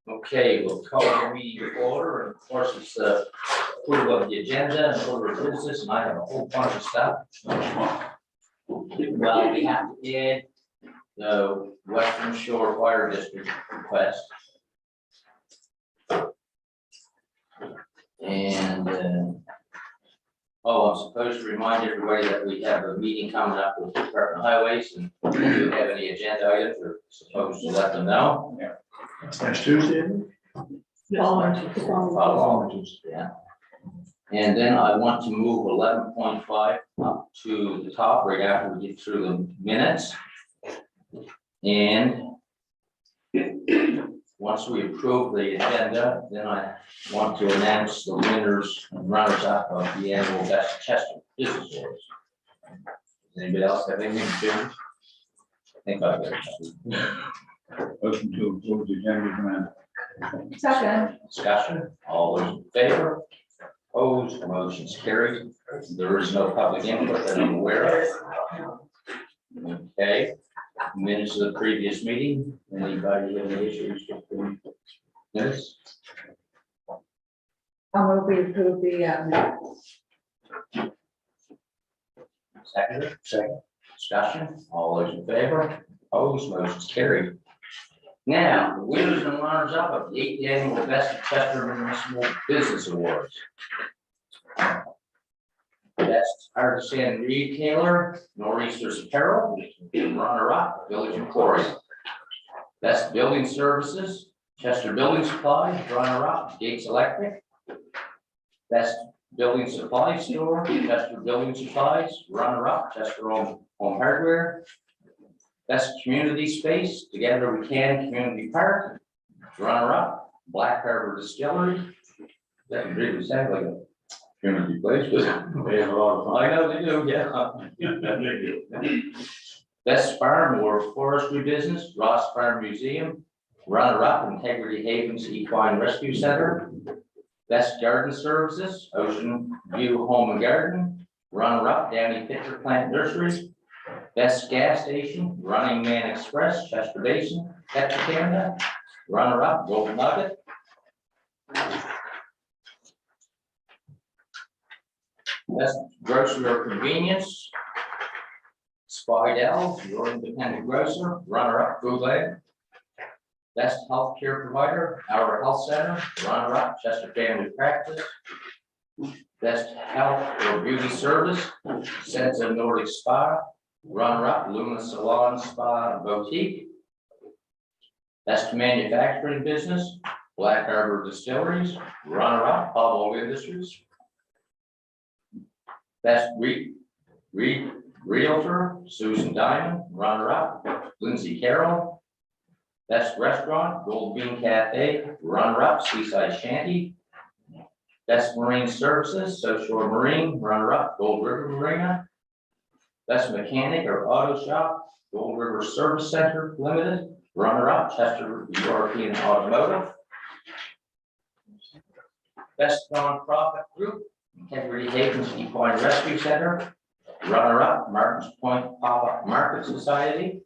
Okay, we'll call the meeting to order, and of course, it's the approval of the agenda and order of business, and I have a whole bunch of stuff. Well, we have to add the Western Shore Fire District request. And, I'm supposed to remind everybody that we have a meeting coming up with the Department of Highways, and if you have any agenda items, we're supposed to let them know. Yeah. Next Tuesday? Following Tuesday, yeah. And then I want to move 11.5 up to the top right after we get through the minutes. And once we approve the agenda, then I want to announce the winners and runners up of the annual Best Chester Business Awards. Does anybody else have anything to do? I think I've got it. Motion to approve the agenda. Second. Discussion, all those in favor? Opposed, motion's carried. There is no public input that I'm aware of. Okay, minutes of the previous meeting, anybody have any issues with the minutes? I will be approved the, Second, discussion, all those in favor? Opposed, motion's carried. Now, the winners and runners up of the 8th annual Best of Chester Municipal Business Awards. Best artisan retailer, Nor'easter's Apparel, runner up, Village Emporium. Best building services, Chester Building Supply, runner up, Gates Electric. Best building supply store, Chester Building Supplies, runner up, Chester Home Hardware. Best community space, Together We Can Community Park, runner up, Black Harbor Distillery. That really sounds like a community place, but they have a lot of fun. I know they do, yeah. Best farm or forestry business, Ross Farm Museum, runner up, Integrity Havens Equine Rescue Center. Best garden services, Ocean View Home and Garden, runner up, Downey Pitcher Plant Nursery. Best gas station, Running Man Express, Chester Basin, Petro Canada, runner up, Golden Nugget. Best grocery or convenience, Spidell, your independent grocer, runner up, Food Lab. Best healthcare provider, Our Health Center, runner up, Chester Family Practice. Best health or beauty service, Senza Nordic Spa, runner up, Luna Salon Spa and Boutique. Best manufacturing business, Black Harbor Distilleries, runner up, Pablo Industries. Best realtor, Susan Diamond, runner up, Lindsay Carroll. Best restaurant, Gold Bean Cafe, runner up, Seaside Shanty. Best marine services, Social Marine, runner up, Gold River Marina. Best mechanic or auto shop, Gold River Service Center Limited, runner up, Chester European Automotive. Best nonprofit group, Integrity Havens Equine Rescue Center, runner up, Martins Point Pop-Up Market Society.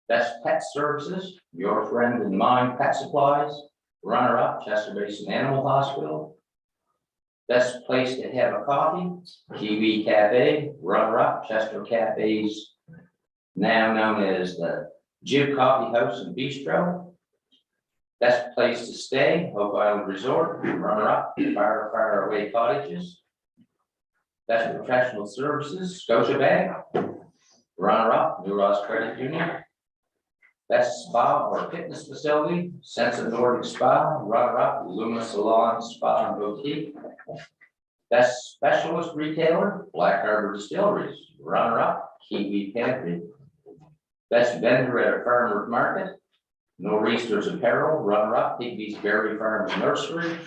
Best pet services, Your Friend and Mine Pet Supplies, runner up, Chester Basin Animal Hospital. Best place to have a coffee, TV Cafe, runner up, Chester Cafes, now known as the Jib Coffee House and Bistro. Best place to stay, Oak Island Resort, runner up, Far Away Cottages. Best professional services, Scotiabank, runner up, New Ross Credit Union. Best spa or fitness facility, Senza Nordic Spa, runner up, Luna Salon Spa and Boutique. Best specialist retailer, Black Harbor Distilleries, runner up, Kiwi Pantry. Best vendor at a farmer's market, Nor'easter's Apparel, runner up, Higby's Berry Farm and Nursery.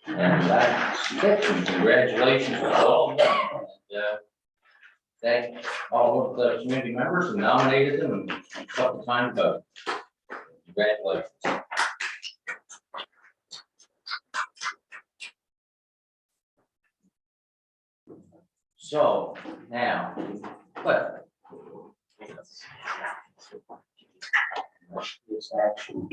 And that's it, and congratulations to all of them. And, thank all of the community members who nominated them and took the time to vote. Congratulations. So now, Cliff. It's actually.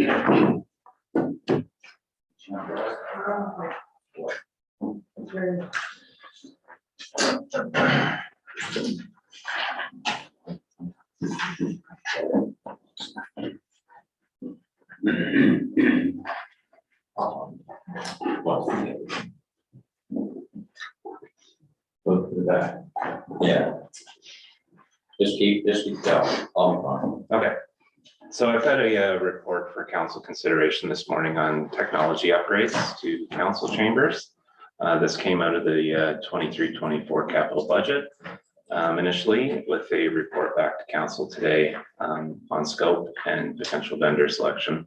Look at that. Yeah. Just keep going. I'll be fine. Okay, so I've had a report for council consideration this morning on technology upgrades to council chambers. This came out of the 23-24 capital budget initially, with a report back to council today on scope and potential vendor selection.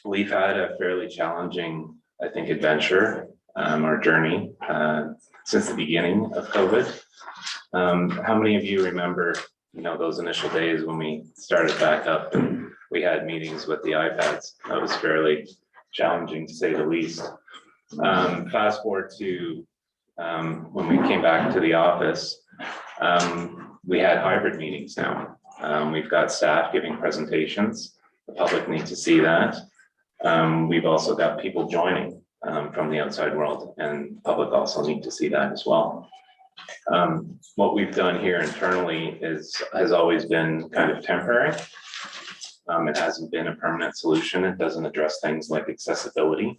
We've had a fairly challenging, I think, adventure or journey since the beginning of COVID. How many of you remember, those initial days when we started back up and we had meetings with the iPads? That was fairly challenging, to say the least. Fast forward to when we came back to the office, we had hybrid meetings now. We've got staff giving presentations. The public needs to see that. We've also got people joining from the outside world, and the public also need to see that as well. What we've done here internally has always been kind of temporary. It hasn't been a permanent solution. It doesn't address things like accessibility.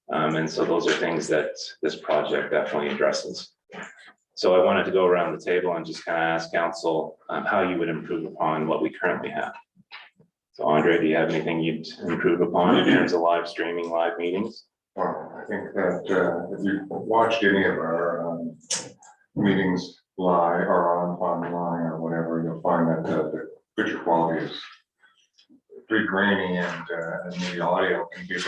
And so those are things that this project definitely addresses. So I wanted to go around the table and just kind of ask council how you would improve upon what we currently have. So Andre, do you have anything you'd improve upon in terms of live streaming, live meetings? Well, I think that if you watched any of our meetings live or online or whatever, you'll find that the picture quality is pretty grainy, and the audio can be a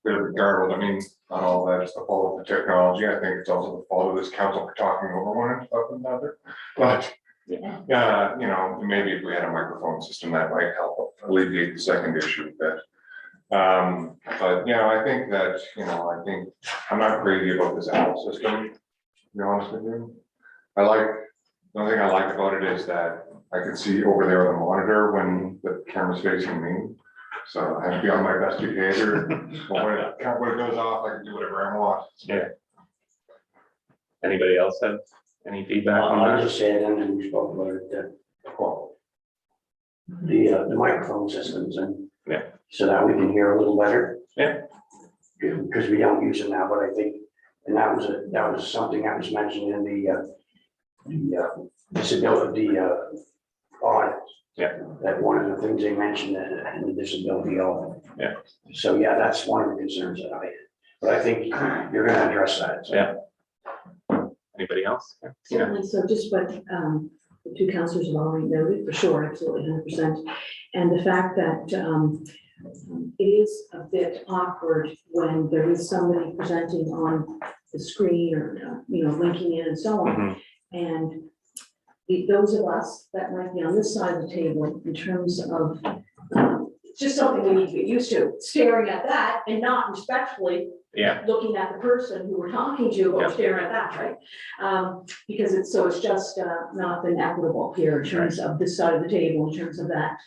bit of a garbled. I mean, not all that is the fault of the technology. I think it's also the fault of this council for talking over one another. But maybe if we had a microphone system, that might help alleviate the second issue a bit. But I think that, I'm not crazy about this Apple system, to be honest with you. The only thing I like about it is that I can see over there on the monitor when the camera's facing me. So I have to be on my best behavior. But when it goes off, I can do whatever I want. Yeah. Anybody else have any feedback on I'll that? just say it, and we spoke about it, the microphone systems, and Yeah. so that we can hear a little better. Yeah. Because we don't use them now, but I think, and that was something that was mentioned in the disability audit. Yeah. That one of the things they mentioned in the disability audit. Yeah. So yeah, that's one of the concerns that I had, but I think you're gonna address that. So. Yeah. Anybody else? Yeah. Certainly, so just what the two councillors have already noted, for sure, absolutely 100%. And the fact that it is a bit awkward when there is somebody presenting on the screen or, linking in and so on. And those of us that might be on this side of the table, in terms of, it's just something we need to get used to, staring at that and not respectfully Yeah. looking at the person who we're talking to, but Yeah. we're staring at that, right? Because it's just not been equitable here in terms of this side of the table, in terms of that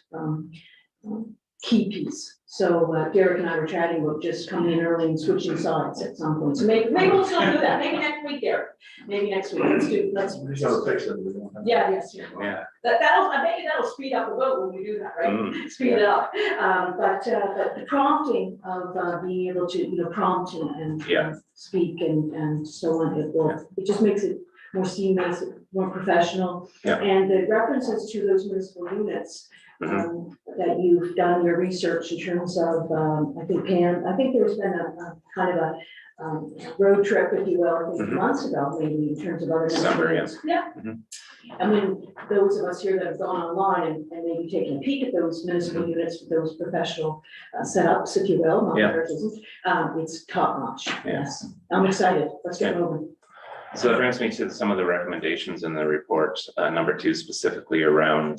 key piece. So Derek and I were chatting about just coming in early and switching sides at some point. So maybe we'll still do that. Maybe next week, Derek. Maybe next week. Let's. We just gotta fix it. Yeah, yes, yeah. Yeah. I bet you that'll speed up the vote when we do that, right? Speed it up. But the prompting of being able to, prompt and Yeah. speak and so on, it just makes it more seamless, more professional. Yeah. And the references to those municipal units that you've done your research in terms of, I think Pam, I think there's been a kind of a road trip, if you will, I think months ago, maybe in terms of other. Summer, municipal units. Yeah. I mean, those of us here that have gone online and maybe taken a peek at those municipal units, those professional setups, if you will, not that it isn't, it's top notch. Yeah. Yes, I'm excited. Let's get moving. So that brings me to some of the recommendations in the report. Number 2 specifically around,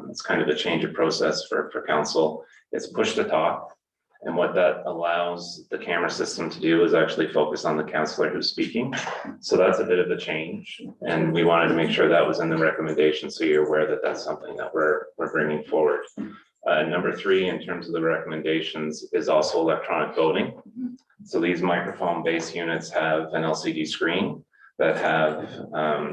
it's kind of a change of process for council. It's push to talk. And what that allows the camera system to do is actually focus on the counselor who's speaking. So that's a bit of a change. And we wanted to make sure that was in the recommendation, so you're aware that that's something that we're bringing forward. Number 3, in terms of the recommendations, is also electronic voting. So these microphone-based units have an LCD screen that have,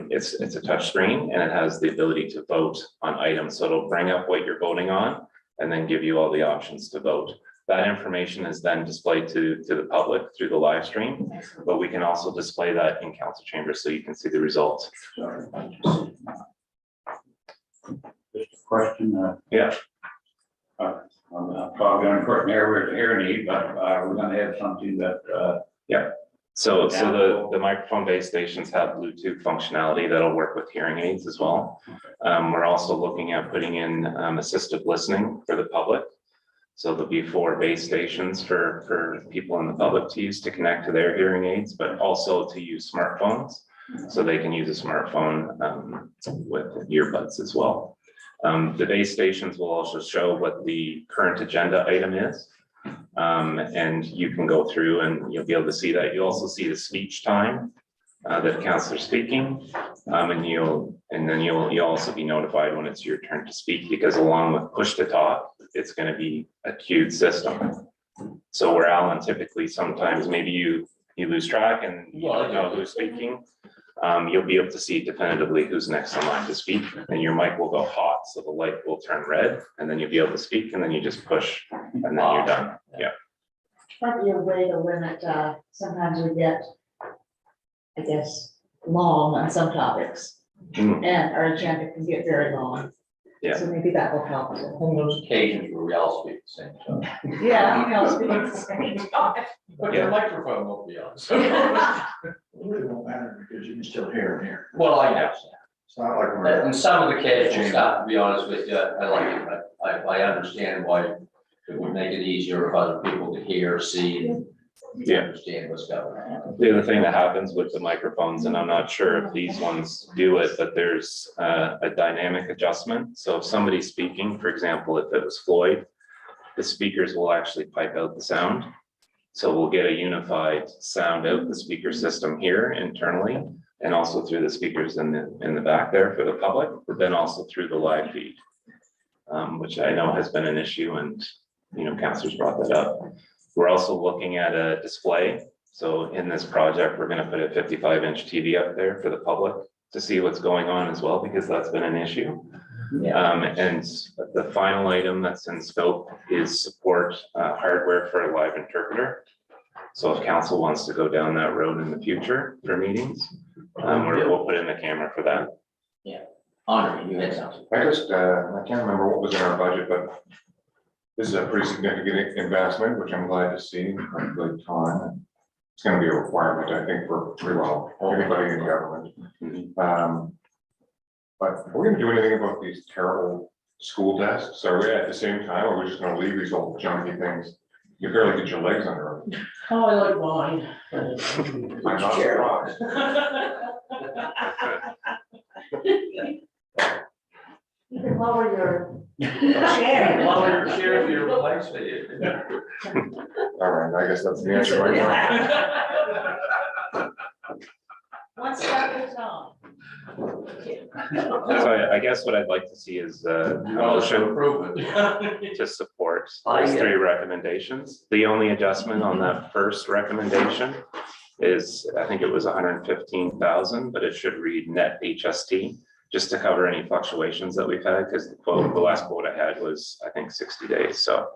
it's a touch screen, and it has the ability to vote on items. So it'll bring up what you're voting on and then give you all the options to vote. That information is then displayed to the public through the live stream, but we can also display that in council chambers so you can see the results. Just a question. Yeah. I'm probably going to court an area with hearing aid, but we're going to have something that, So the microphone-based stations have Bluetooth functionality that'll work with hearing aids as well. We're also looking at putting in assistive listening for the public. So there'll be 4 base stations for people in the public to use to connect to their hearing aids, but also to use smartphones. So they can use a smartphone with earbuds as well. The base stations will also show what the current agenda item is. And you can go through and you'll be able to see that. You also see the speech time that the councilor's speaking. And then you'll also be notified when it's your turn to speak, because along with push to talk, it's going to be a queued system. So where Alan typically sometimes maybe you lose track and you don't know who's speaking, you'll be able to see definitively who's next in line to speak, and your mic will go hot, so the light will turn red, and then you'll be able to speak, and then you just push, and then you're done. Yeah. Might be a way to limit, sometimes we get, I guess, long on some topics, Mm. and our agenda can get very long. Yeah. So maybe that will help. On those occasions where we all speak the same time. Yeah, you know, speaking at the same time. But your microphone won't be on. so- it really won't matter because you can still hear and hear. Well, I know. It's not like we're. And some of the casual stuff, to be honest with you, I like it, but I understand why it would make it easier for other people to hear, see, and Yeah. understand what's going on. The other thing that happens with the microphones, and I'm not sure if these ones do it, but there's a dynamic adjustment. So if somebody's speaking, for example, if it was Floyd, the speakers will actually pipe out the sound. So we'll get a unified sound out the speaker system here internally, and also through the speakers in the back there for the public, but then also through the live feed, which I know has been an issue, and councilors brought that up. We're also looking at a display. So in this project, we're going to put a 55-inch TV up there for the public to see what's going on as well, because that's been an issue. And the final item that's in scope is support hardware for a live interpreter. So if council wants to go down that road in the future for meetings, we'll put in the camera for that. Andre, you had something. I can't remember what was in our budget, but this is a pretty significant investment, which I'm glad to see, a good time. It's gonna be a requirement, I think, for pretty well everybody in government. But are we gonna do anything about these terrible school desks? Are we at the same time, or are we just gonna leave these old junky things? You barely get your legs under them. Oh, I like mine. I'm not surprised. You can lower your Chair. Lower your chair if your legs fit in. All right, I guess that's the answer. one step at a time. So I guess what I'd like to see is a motion Improvement. to support those 3 recommendations. The only adjustment on that first recommendation is, I think it was 115,000, but it should read net HST, just to cover any fluctuations that we've had, because the last quote I had was, I think, 60 days. So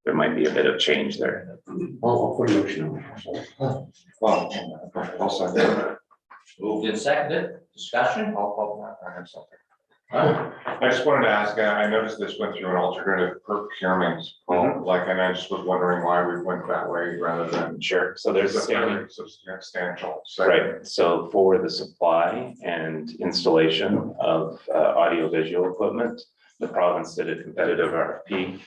there might be a bit of change there. I'll put a motion on. Well, I'll second that. Moved and seconded, discussion. I have something. I just wanted to ask, I noticed this went through an alternative procurement, and I just was wondering why we went that way rather than. Sure. So there's a standing. Substantial. Right, so for the supply and installation of audiovisual equipment, the province did a competitive RFP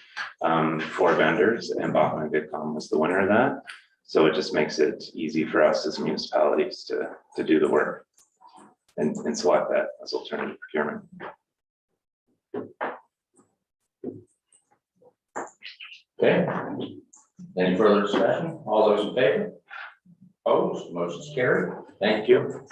for vendors, and Bachman Vidcom was the winner of that. So it just makes it easy for us as municipalities to do the work and select that as alternative procurement. Okay. Any further discussion? All those in favor? Opposed, motion's carried. Thank you.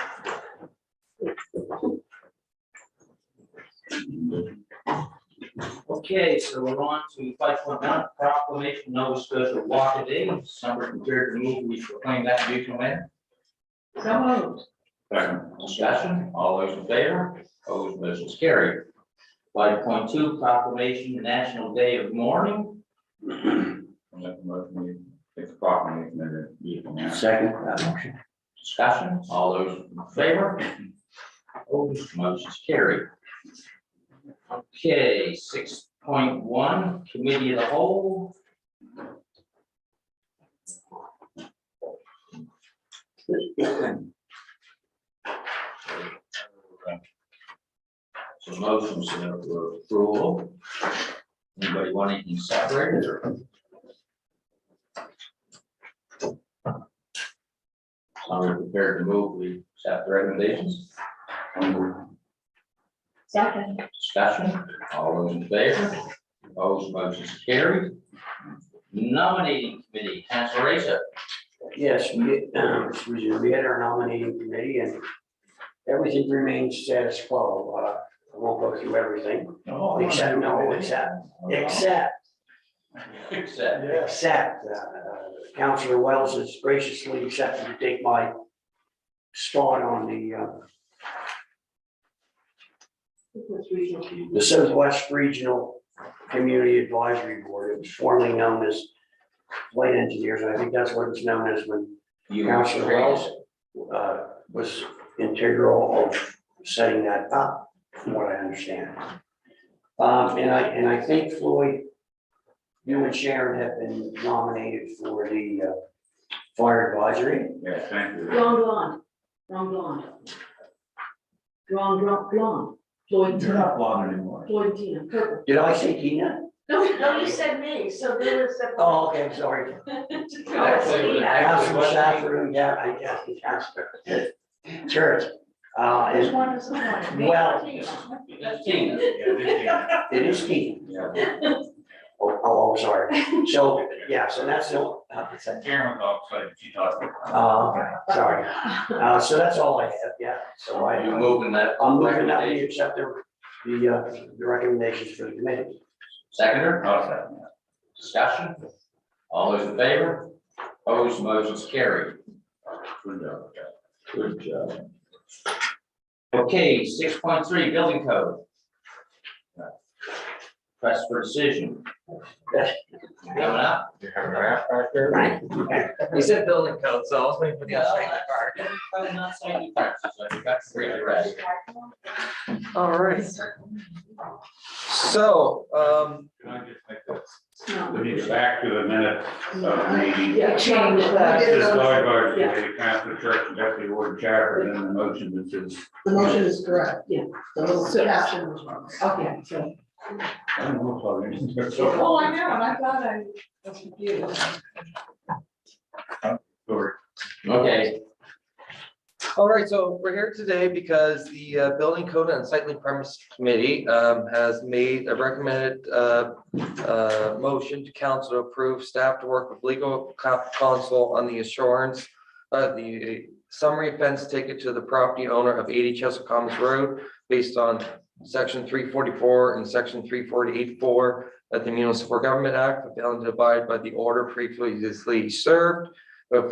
Okay, so we're on to 5.1 proclamation Nova Scotia Walk Day, December compared to move, we proclaim that regional land. So moved. Second. Discussion, all those in favor? Opposed, motion's carried. 5.2 proclamation National Day of Mourning. It's proclamation that it is now. Second, motion. Discussion, all those in favor? Opposed, motion's carried. Okay, 6.1, Committee of the Whole. So motions for approval. Anybody want anything separated or? Are we prepared to move, we accept the recommendations? Second. Discussion, all those in favor? Opposed, motion's carried. Nominating Committee, Councilor Racer. Yes, we had our nominating committee and everything remains status quo. I won't go through everything, except Councilor Wells has graciously accepted to take my spot on the Southwest Regional Community Advisory Board. It was formerly known as Flight Engineers, and I think that's what it was known as when Councilor Wells was integral of setting that up, from what I understand. And I think Floyd, you and Sharon have been nominated for the fire advisory. Yes, thank you. Wrong blonde. Floyd and You're Tina, not blonde anymore. Floyd and Tina, purple. Did I say Tina? No, you said me, so there was a. Oh, okay, sorry. Councilor Saffron, yeah, I guess, Councilor. Church. Which And one is the one? Me or Well- Tina? Tina. it is Tina. Yeah. Oh, sorry. So, yeah, so that's the, Karen was outside, she talked. okay, sorry. So that's all I have, yeah. So Are you moving that? I'm moving that we accept the recommendations for the committee. Seconder, I'll second that. discussion, all those in favor? Opposed, motion's carried. Good job. Good job. Okay, 6.3, building code. Press for decision. Coming up? You have a map back there? You said building code, so I was waiting for the other part. Not signing cards, so you got to read the rest. All right. So, Can I just make this? No. We need to back to the minute of the meeting. Yeah, change that. This is Lloyd, Councilor Church, and Deputy Warden Chapter, and then the motion that is. The motion is correct. Yeah. The little caption was wrong. Okay, so. I don't know if I'll- Oh, I know, and I thought I was confused. Sorry. Okay, all right, so we're here today because the Building Code and Sightly Premise Committee has made a recommended motion to council to approve staff to work with legal counsel on the assurance the summary offense ticket to the property owner of 80 Chester Commons Road based on section 344 and section 348(4) of the Municipal Government Act, failing to abide by the order previously served with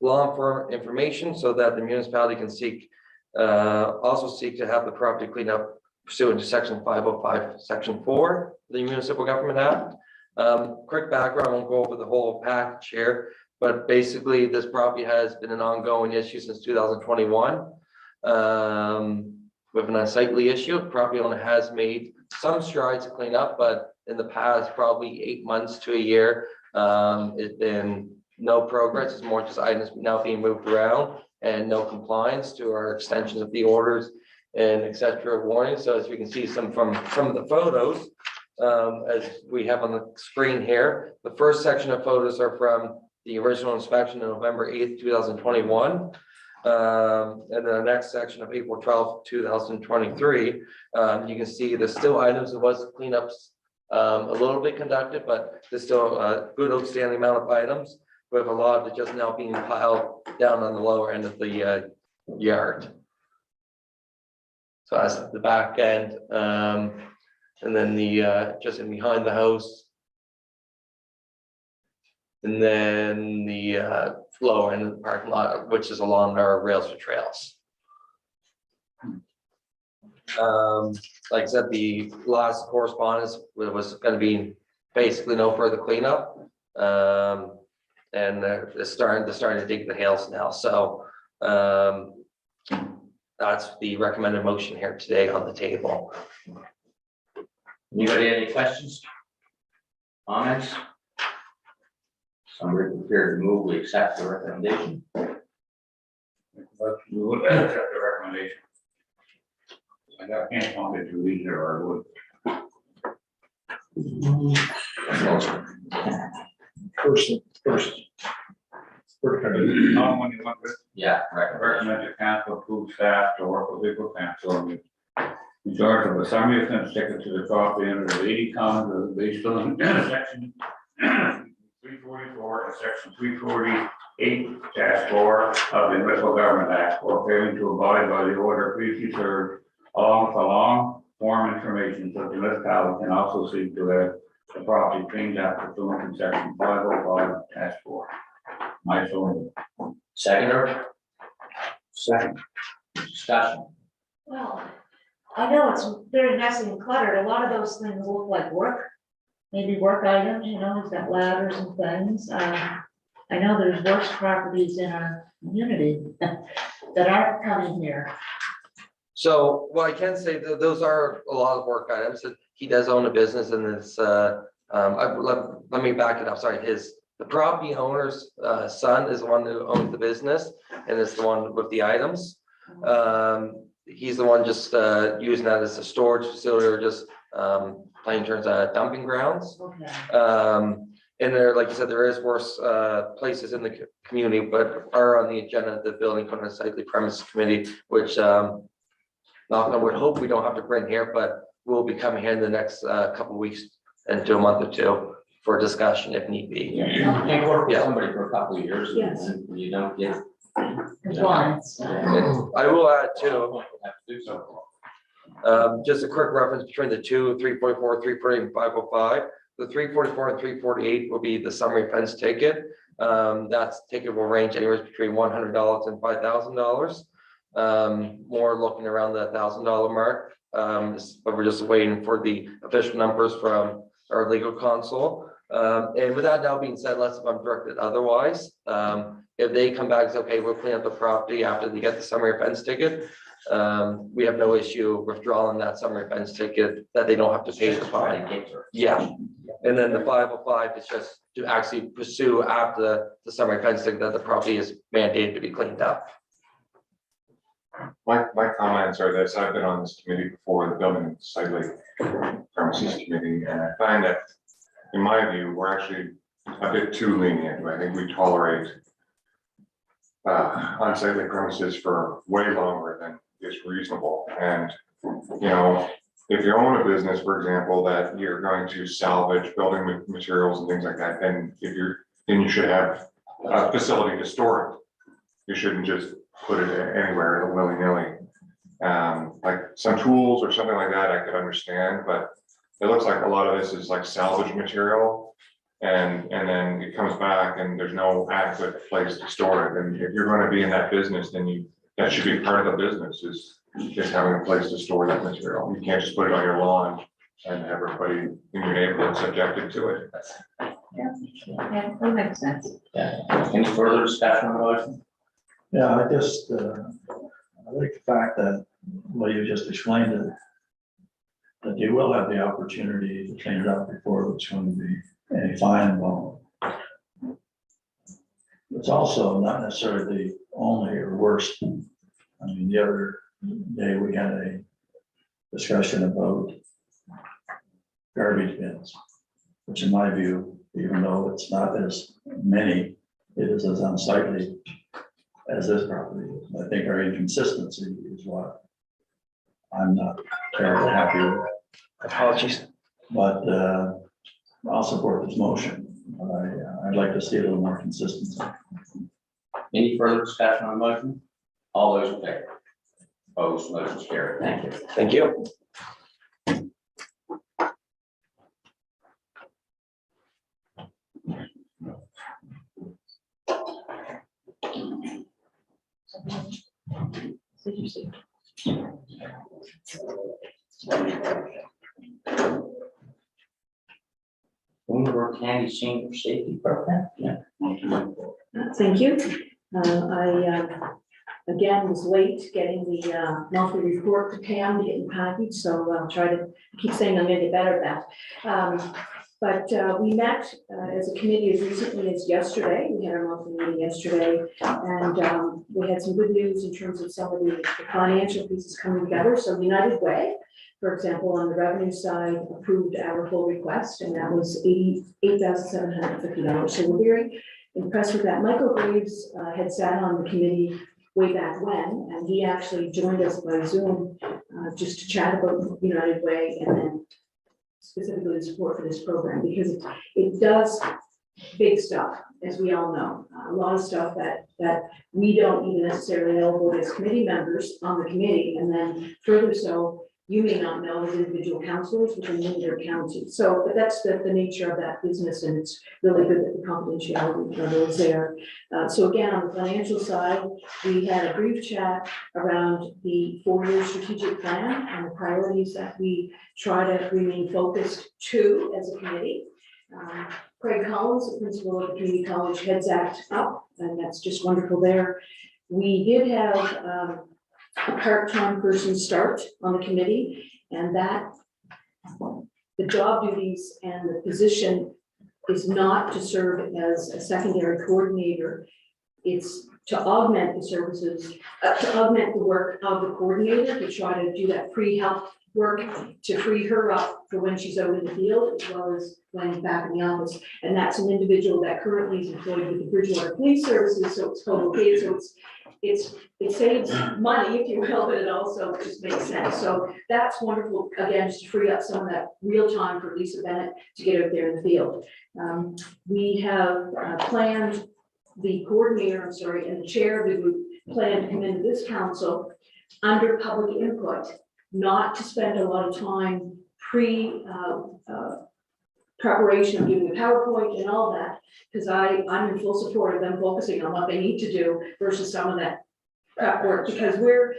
law firm information so that the municipality can also seek to have the property cleaned up pursuant to section 505, section 4 of the Municipal Government Act. Quick background, I won't go over the whole package here, but basically this property has been an ongoing issue since 2021. With an unsightly issue, property owner has made some strides to clean up, but in the past, probably 8 months to a year, it's been no progress. It's more just items now being moved around and no compliance to our extensions of the orders and et cetera warnings. So as we can see some from the photos, as we have on the screen here, the first section of photos are from the original inspection on November 8th, 2021. And then the next section of April 12th, 2023, you can see the still items. It was cleanups A little bit conducted, but there's still a good outstanding amount of items, with a lot of it just now being piled down on the lower end of the yard. So that's the back end, and then the just in behind the house. And then the lower end of the parking lot, which is along our rails for trails. Like I said, the last correspondence was gonna be basically no further cleanup. And they're starting to dig the hills now, so that's the recommended motion here today on the table. Anybody have any questions? Comments? Somebody prepared to move, we accept the recommendation. We would accept the recommendation. I can't find it to read it, or I would. Yeah, Recommend the council approve staff to work with legal counsel on in charge of a summary offense ticket to the property under the 80 common based on section 344 and section 348-4 of the Municipal Government Act, or failing to abide by the order previously served, along with a long form information, so the municipality can also seek to have the property cleaned up pursuant to section 505-4. My so. seconder. Second. Discussion. Well, I know it's very messy and cluttered. A lot of those things look like work, maybe work items, you know, it's got ladders and things. I know there's worse properties in our community that aren't coming here. So, well, I can say that those are a lot of work items, that he does own a business, and it's, let me back it up, sorry, the property owner's son is the one who owns the business, and is the one with the items. He's the one just using that as a storage facility, or just plain terms, dumping grounds. Okay. And there, like you said, there is worse places in the community, but are on the agenda of the Building Code and Unsightly Premises Committee, which I would hope we don't have to bring here, but we'll be coming here in the next couple of weeks into a month or two for discussion if need be. You can't work with somebody for a couple of years, Yes. and then you don't get. Compliance. And I will add too, Have to do so. just a quick reference between the two, 344, 348, and 505. The 344 and 348 will be the summary offense ticket. That's ticket will range anywhere between $100 and $5,000. More looking around the $1,000 mark. But we're just waiting for the official numbers from our legal counsel. And with that now being said, unless if I'm directed otherwise, if they come back and say, okay, we'll clean up the property after they get the summary offense ticket, we have no issue withdrawing that summary offense ticket, that they don't have to pay the fine. Yeah, and then the 505 is just to actually pursue after the summary offense ticket that the property is mandated to be cleaned up. My comments are this: I've been on this committee before, the Building and Sightly Premises Committee, and I find that, in my view, we're actually a bit too lenient. I think we tolerate unsightly premises for way longer than is reasonable. And, you know, if you own a business, for example, that you're going to salvage building materials and things like that, then then you should have a facility to store it. You shouldn't just put it anywhere willy-nilly. Like some tools or something like that, I could understand, but it looks like a lot of this is like salvage material. And then it comes back and there's no adequate place to store it. And if you're going to be in that business, then that should be part of the business, is just having a place to store that material. You can't just put it on your lawn and have everybody in your neighborhood subjected to it. Yeah, that makes sense. Yeah. Any further discussion on the motion? Yeah, I just, I like the fact that, well, you just explained it, that you will have the opportunity to clean it up before there's going to be any fine involved. It's also not necessarily the only or worst. I mean, the other day we had a discussion about garbage bins, which in my view, even though it's not as many, it is as unsightly as this property is. I think our inconsistency is what I'm not terribly happy with. Apologies. But I'll support this motion. I'd like to see a little more consistency. Any further discussion on the motion? All those in favor? Opposed, motion carried. Thank you. Thank you. Bloomberg County Senior Safety Program? Yeah. Thank you. Again, was late getting the monthly report to Pam to get in package, so I'll try to keep saying I'm gonna get better at that. But we met as a committee as recently as yesterday. We had our monthly meeting yesterday, and we had some good news in terms of some of the financial pieces coming together. So United Way, for example, on the revenue side, approved our full request, and that was $88,750. So we're very impressed with that. Michael Graves had sat on the committee way back when, and he actually joined us by Zoom just to chat about United Way and then specifically the support for this program, because it does big stuff, as we all know. A lot of stuff that we don't even necessarily know about as committee members on the committee, and then further so, you may not know as individual councilors within your county. So but that's the nature of that business, and it's really good that the confidentiality is there. So again, on the financial side, we had a brief chat around the 4-year strategic plan and the priorities that we try to remain focused to as a committee. Craig Collins, the principal of the community college, heads that up, and that's just wonderful there. We did have a part-time person start on the committee, and that the job duties and the position is not to serve as a secondary coordinator. It's to augment the services, to augment the work of the coordinator, to try to do that pre-help work, to free her up for when she's out in the field, as well as when back in the office. And that's an individual that currently is employed with the Bridgewater Police Services, so it's co-located, so it saves money, if you will, but it also just makes sense. So that's wonderful, again, just to free up some of that real time for Lisa Bennett to get out there in the field. We have planned the coordinator, and the chair of the group plan to come into this council under public input, not to spend a lot of time preparation of doing the PowerPoint and all that, because I'm in full support of them focusing on what they need to do versus some of that prep work, because we're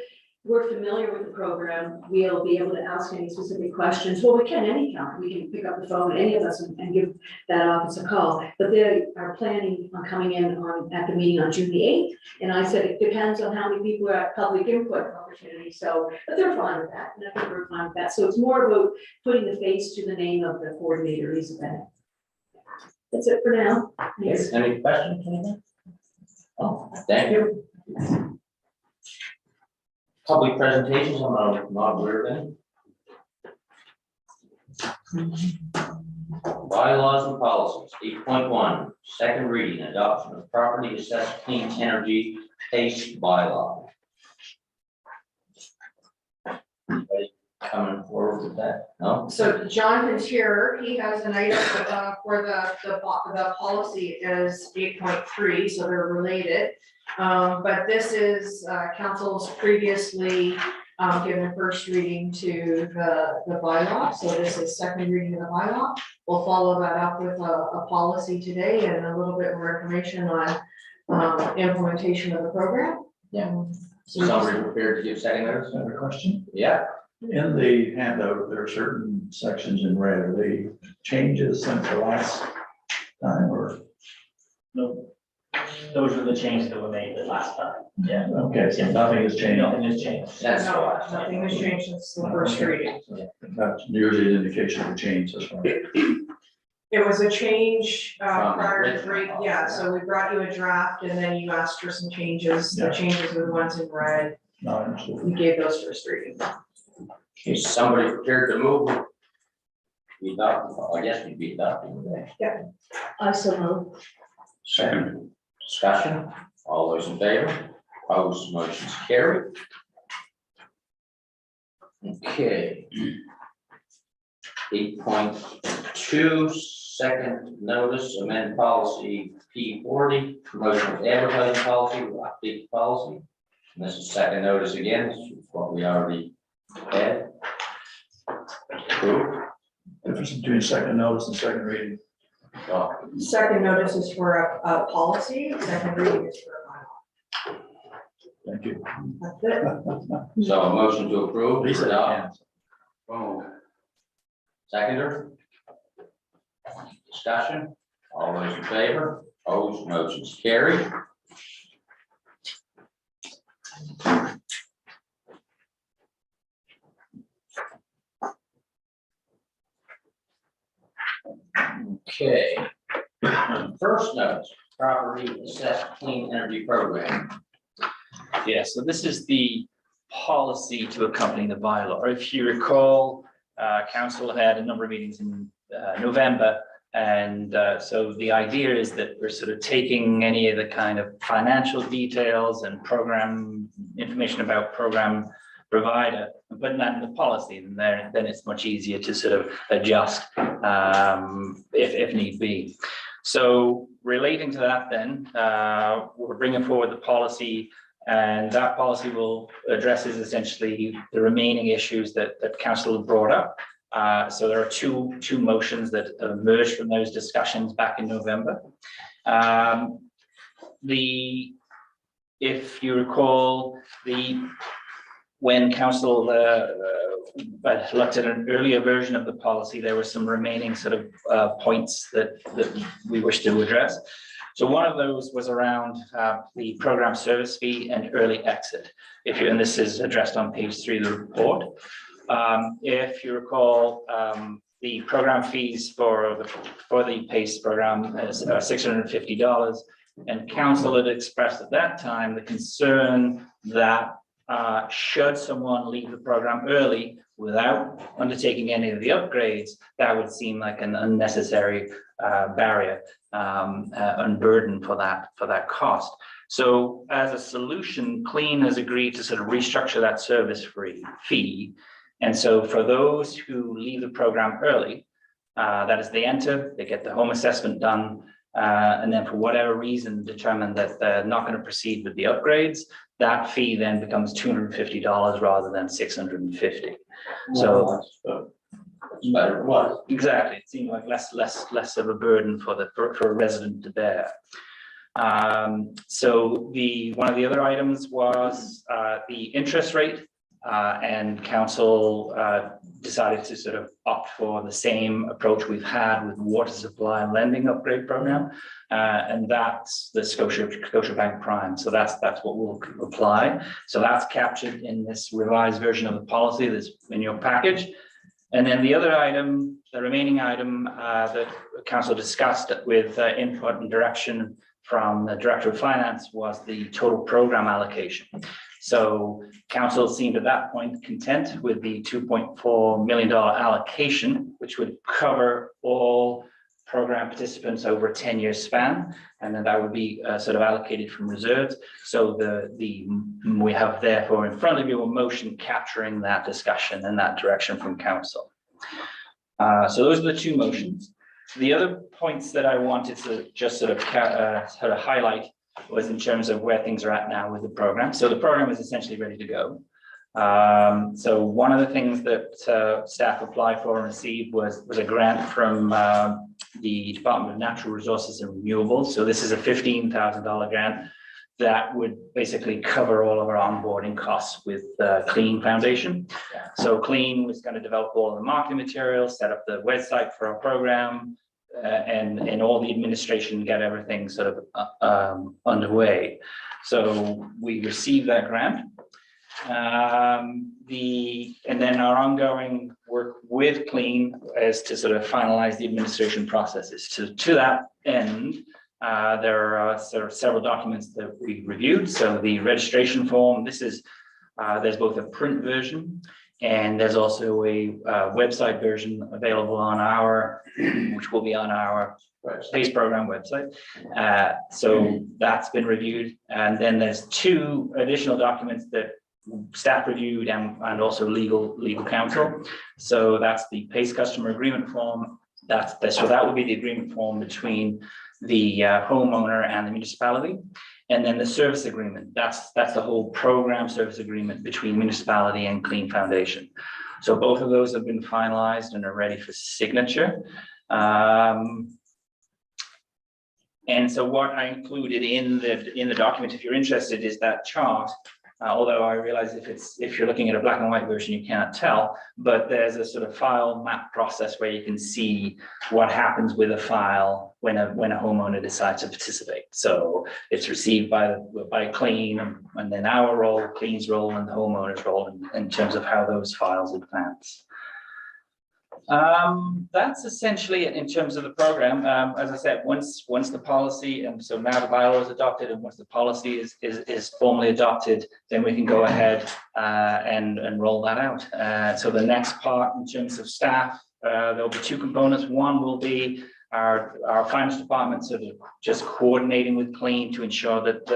familiar with the program. We'll be able to ask any specific questions. Well, we can anytime. We can pick up the phone, any of us, and give that office a call. But they are planning on coming in at the meeting on June the 8th. And I said, it depends on how many people are at public input opportunity. So, but they're fine with that. And I think we're fine with that. So it's more about putting the face to the name of the coordinator, Lisa Bennett. That's it for now. Thanks. Any questions? Anything? Oh, thank you. Public presentations, I'm not aware of any. Bylaws and policies, 8.1, second reading, adoption of property assessed clean energy taste bylaw. Anybody coming forward with that? No? So Jonathan's here, he has an item for the policy is 8.3, so they're related. But this is council's previously given first reading to the bylaw, so this is second reading of the bylaw. We'll follow that up with a policy today and a little bit more information on implementation of the program. Yeah. Somebody prepared to give second notice? I have a question. Yeah. In the handout, there are certain sections in red. Are they changes since the last time, or? No, those are the changes that were made the last time. Yeah. Okay, so nothing has changed. Nothing has changed. That's the No, last time. nothing has changed since the first reading. That's usually an indication of a change this one. It was a change From prior to original three, policy. yeah, so we brought you a draft and then you asked for some changes. The Yeah. changes were the ones in red. No, I understood. We gave those first reading. Is somebody prepared to move? We adopt, well, I guess we'd be adopting today. I so move. Second discussion, all those in favor, opposed, motion's carried. Okay. 8.2, second notice, amend policy P40, promotion of advertising policy, we'll update the policy. And this is second notice again, this is what we already had. Approved. Difference between second notice and second reading. So, Second notice is for a policy, second reading is for a bylaw. Thank you. That's it. so a motion to approve, Lisa, adopt, Oh, seconder. Discussion, all those in favor, opposed, motion's carried. Okay. First notice, property assessed clean energy program. Yeah, so this is the policy to accompany the bylaw. If you recall, council had a number of meetings in November. And so the idea is that we're sort of taking any of the kind of financial details and program information about program provider and putting that in the policy, and then it's much easier to sort of adjust if need be. So relating to that then, we're bringing forward the policy, and that policy will addresses essentially the remaining issues that council have brought up. So there are two motions that emerged from those discussions back in November. If you recall, when council looked at an earlier version of the policy, there were some remaining sort of points that we wish to address. So one of those was around the program service fee and early exit. And this is addressed on page 3 of the report. If you recall, the program fees for the PACE program is $650, and council had expressed at that time the concern that should someone leave the program early without undertaking any of the upgrades, that would seem like an unnecessary barrier and burden for that cost. So as a solution, Clean has agreed to sort of restructure that service fee. And so for those who leave the program early, that is, they enter, they get the home assessment done, and then for whatever reason determine that they're not going to proceed with the upgrades, that fee then becomes $250 rather than $650. So Better what? exactly, it seemed like less of a burden for a resident to bear. So one of the other items was the interest rate. And council decided to sort of opt for the same approach we've had with water supply and lending upgrade program, and that's the Scotiabank Prime. So that's what will apply. So that's captured in this revised version of the policy that's in your package. And then the other item, the remaining item that council discussed with input and direction from the Director of Finance was the total program allocation. So council seemed at that point content with the $2.4 million allocation, which would cover all program participants over a 10-year span, and then that would be sort of allocated from reserves. So we have therefore in front of you a motion capturing that discussion and that direction from council. So those are the two motions. The other points that I wanted to just sort of highlight was in terms of where things are at now with the program. So the program is essentially ready to go. So one of the things that staff applied for and received was a grant from the Department of Natural Resources and Renewables. So this is a $15,000 grant that would basically cover all of our onboarding costs with Clean Foundation. So Clean was going to develop all of the marketing materials, set up the website for our program, and all the administration, get everything sort of underway. So we received that grant. And then our ongoing work with Clean is to sort of finalize the administration processes. To that end, there are sort of several documents that we reviewed. So the registration form, there's both a print version and there's also a website version available on which will be on our PACE program website. So that's been reviewed. And then there's two additional documents that staff reviewed and also legal counsel. So that's the PACE customer agreement form. So that would be the agreement form between the homeowner and the municipality. And then the service agreement, that's the whole program service agreement between municipality and Clean Foundation. So both of those have been finalized and are ready for signature. And so what I included in the document, if you're interested, is that chart. Although I realize if you're looking at a black and white version, you can't tell, but there's a sort of file map process where you can see what happens with a file when a homeowner decides to participate. So it's received by Clean, and then our role, Clean's role, and the homeowner's role in terms of how those files advance. That's essentially it in terms of the program. As I said, once the policy, and so now the bylaw is adopted, and once the policy is formally adopted, then we can go ahead and roll that out. So the next part in terms of staff, there'll be two components. One will be our finance department sort of just coordinating with Clean to ensure that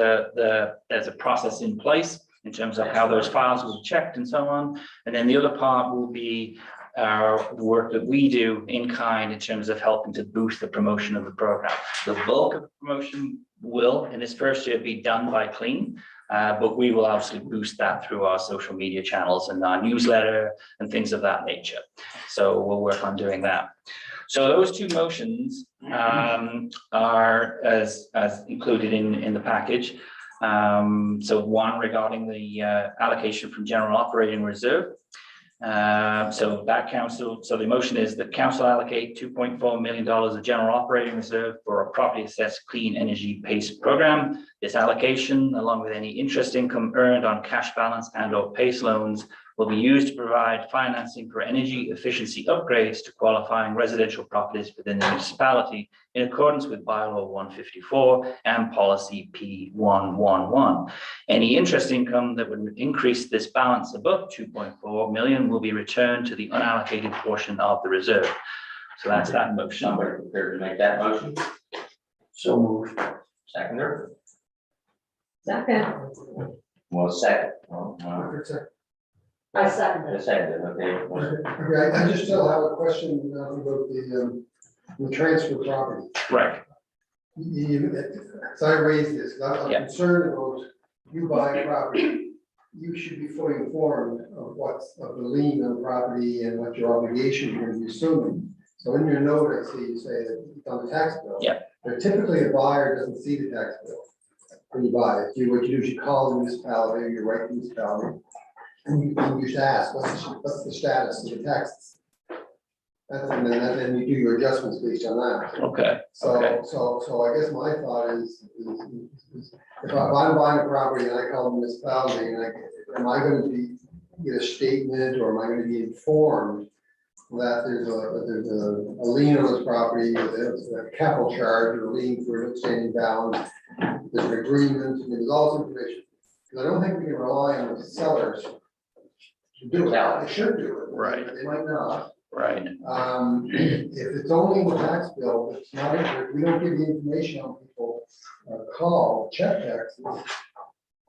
there's a process in place in terms of how those files will be checked and so on. And then the other part will be our work that we do in kind in terms of helping to boost the promotion of the program. The bulk of the promotion will, in this first year, be done by Clean, but we will obviously boost that through our social media channels and our newsletter and things of that nature. So we'll work on doing that. So those two motions are as included in the package. So one regarding the allocation from general operating reserve. So the motion is that council allocate $2.4 million of general operating reserve for a property assessed clean energy PACE program. This allocation, along with any interest income earned on cash balance and/or PACE loans, will be used to provide financing for energy efficiency upgrades to qualifying residential properties within the municipality in accordance with bylaw 154 and policy P111. Any interest income that would increase this balance above 2.4 million will be returned to the unallocated portion of the reserve. So that's that motion. Somebody prepared to make that motion? So moved. Seconder? Second. Well, second. I second it. Second, okay. Okay, I just still have a question about the transfer property. Right. So I raised this, 'cause I'm Yeah. concerned about you buying property. You should be fully informed of of the lien on the property and what your obligation you're gonna be assuming. So in your note, I see you say that it's on the tax bill. Yeah. But typically a buyer doesn't see the tax bill when you buy it. What you do is you call the municipality, or you write the municipality. And you just ask, what's the status of the taxes? And then you do your adjustments based on that. Okay. So, Okay. so I guess my thought is if I'm buying a property and I call the municipality and am I gonna get a statement, or am I gonna be informed that there's a lien on this property, there's a capital charge or a lien for an outstanding balance, there's an agreement, I mean, there's all this information. Because I don't think we can rely on the sellers to do it. They should do it. Right. They might not. Right. If it's only in the tax bill, it's not, we don't give the information on people, call, check taxes.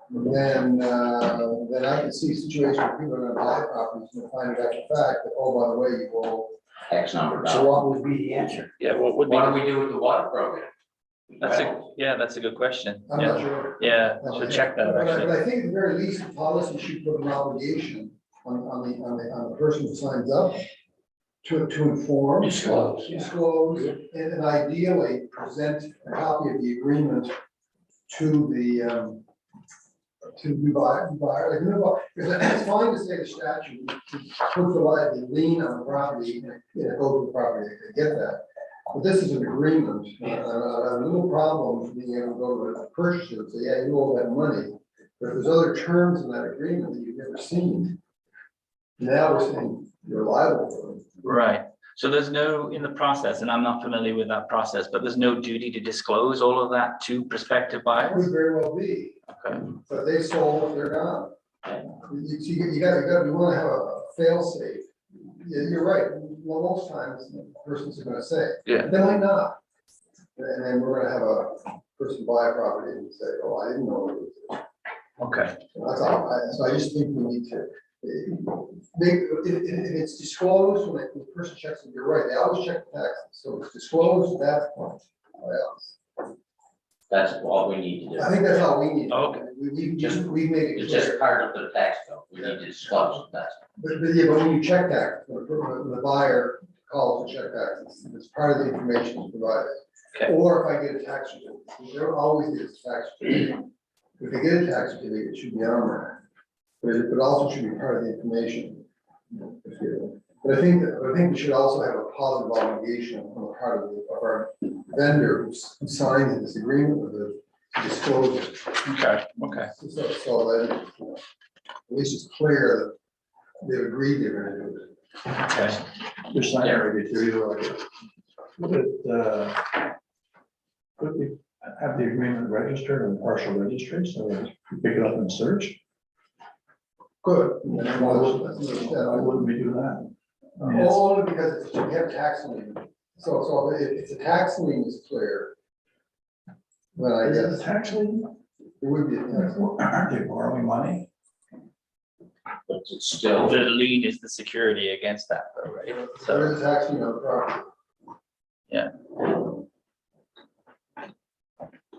Then I can see situations where people are gonna buy properties and find out the fact that, oh, by the way, you will. X number of So dollars. what would be the answer? Yeah, what would be? What do we do with the water program? That's a good question. I'm Yeah. not sure. Yeah, I should check that But actually. I think at the very least, the policy should put an obligation on the person who signs up to inform. Disclose. Disclose, and ideally present a copy of the agreement to the buyer, like, because it's fine to say the statute, to put the lien on the property, go to the property, I get that. But this is an agreement, I have a little problem being able to go to the purchaser and say, yeah, you owe that money. But if there's other terms in that agreement that you've never seen, now we're saying you're liable for them. Right. So there's no, in the process, and I'm not familiar with that process, but there's no duty to disclose all of that to prospective That buyers? would very well be, Okay. but they sold, they're gone. You gotta, we wanna have a fail safe. Yeah, you're right, well, most times the persons are gonna say. Yeah. They might not. And then we're gonna have a person buy a property and say, oh, I didn't know it was. Okay. That's all, so I just think we need to, if it's disclosed when the person checks it, you're right, they always check the taxes, so it's disclosed at that point. Well, That's all we need to I do. think that's all we need. Okay. We made it It's just clear, part of the tax bill. We need to disclose that. but yeah, but when you check tax, when the buyer calls to check taxes, it's part of the information provided. Okay. Or if I get a tax certificate, they don't always get a tax certificate. If they get a tax certificate, it should be on there. But it also should be part of the information. But I think we should also have a positive obligation on the part of our vendor who signs this agreement with us to disclose it. Okay, okay. So that, at least it's clear that they've agreed they're gonna do it. Okay. Just sign it right here, you like, could we have the agreement registered and partial registry, so that you pick it up and search? Good. Why wouldn't we do that? I mean, it's- Only because we have a tax lien. So if the tax lien is clear, then I Is it a guess tax lien? it would be a tax lien. Aren't they borrowing money? But it's still, The lien is the security against that though, right? There So, is a tax lien on the property.